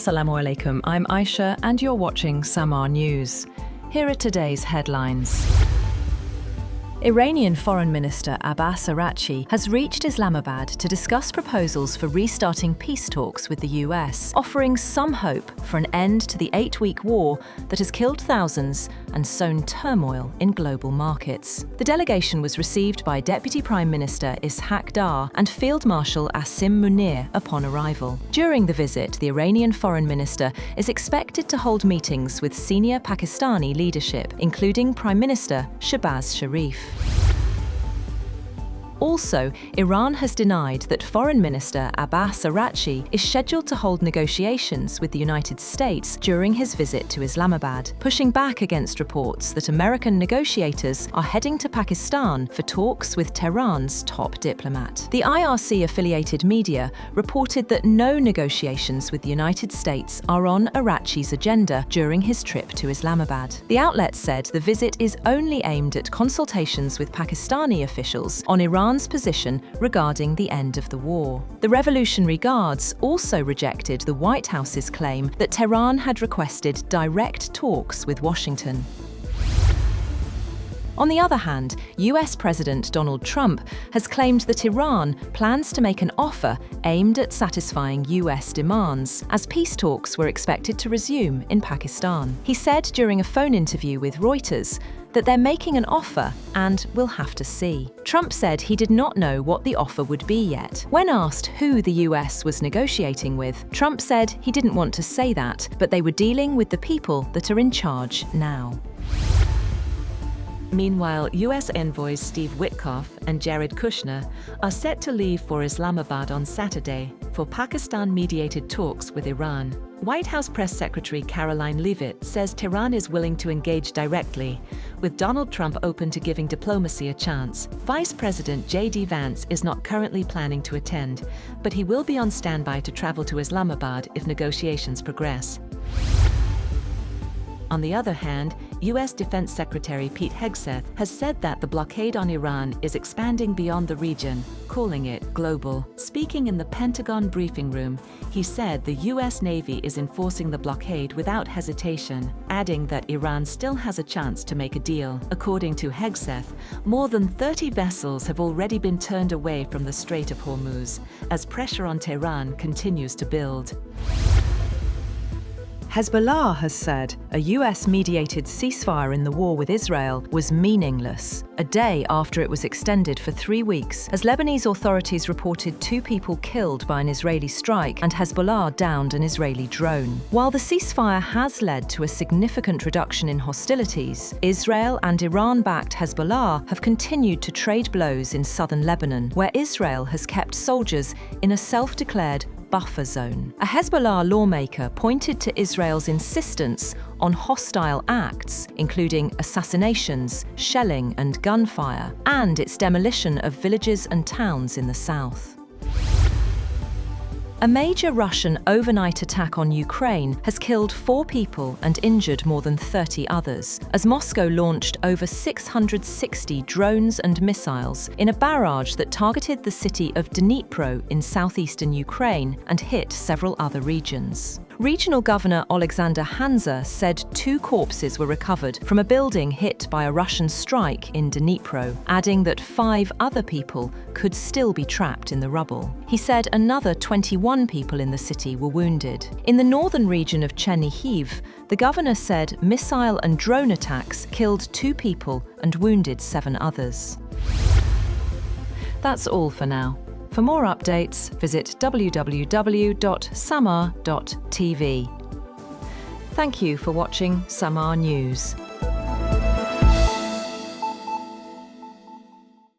Assalamu alaikum, I'm Aisha and you're watching Samaa News. Here are today's headlines. Iranian Foreign Minister Abbas Araghchi has reached Islamabad to discuss proposals for restarting peace talks with the US, offering some hope for an end to the 8-week war that has killed thousands and sown turmoil in global markets. The delegation was received by Deputy Prime Minister Ishaq Dar and Field Marshal Asim Munir upon arrival. During the visit, the Iranian Foreign Minister is expected to hold meetings with senior Pakistani leadership, including Prime Minister Shehbaz Sharif. Also, Iran has denied that Foreign Minister Abbas Araghchi is scheduled to hold negotiations with the United States during his visit to Islamabad, pushing back against reports that American negotiators are heading to Pakistan for talks with Tehran's top diplomat. The IRC-affiliated media reported that no negotiations with the United States are on Araghchi's agenda during his trip to Islamabad. The outlet said the visit is only aimed at consultations with Pakistani officials on Iran's position regarding the end of the war. The Revolutionary Guards also rejected the White House's claim that Tehran had requested direct talks with Washington. On the other hand, US President Donald Trump has claimed that Iran plans to make an offer aimed at satisfying US demands, as peace talks were expected to resume in Pakistan. He said during a phone interview with Reuters that they're making an offer and we'll have to see. Trump said he did not know what the offer would be yet. When asked who the US was negotiating with, Trump said he didn't want to say that, but they were dealing with the people that are in charge now. Meanwhile, US envoys Steve Witkoff and Jared Kushner are set to leave for Islamabad on Saturday for Pakistan-mediated talks with Iran. White House Press Secretary Caroline Leavitt says Tehran is willing to engage directly, with Donald Trump open to giving diplomacy a chance. Vice President J.D. Vance is not currently planning to attend, but he will be on standby to travel to Islamabad if negotiations progress. On the other hand, U.S. Defense Secretary Pete Hegseth has said that the blockade on Iran is expanding beyond the region, calling it global. Speaking in the Pentagon briefing room, he said the U.S. Navy is enforcing the blockade without hesitation, adding that Iran still has a chance to make a deal. According to Hegseth, more than 30 vessels have already been turned away from the Strait of Hormuz, as pressure on Tehran continues to build. Hezbollah has said a US-mediated ceasefire in the war with Israel was meaningless, a day after it was extended for 3 weeks, as Lebanese authorities reported 2 people killed by an Israeli strike and Hezbollah downed an Israeli drone. While the ceasefire has led to a significant reduction in hostilities, Israel and Iran-backed Hezbollah have continued to trade blows in southern Lebanon, where Israel has kept soldiers in a self-declared buffer zone. A Hezbollah lawmaker pointed to Israel's insistence on hostile acts, including assassinations, shelling and gunfire, and its demolition of villages and towns in the south. A major Russian overnight attack on Ukraine has killed 4 people and injured more than 30 others, as Moscow launched over 660 drones and missiles in a barrage that targeted the city of Dnipro in southeastern Ukraine and hit several other regions. Regional Governor Alexander Hanza said 2 corpses were recovered from a building hit by a Russian strike in Dnipro, adding that 5 other people could still be trapped in the rubble. He said another 21 people in the city were wounded. In the northern region of Chernihiv, the governor said missile and drone attacks killed 2 people and wounded 7 others. That's all for now. For more updates, visit www.samaa.tv. Thank you for watching Samaa News.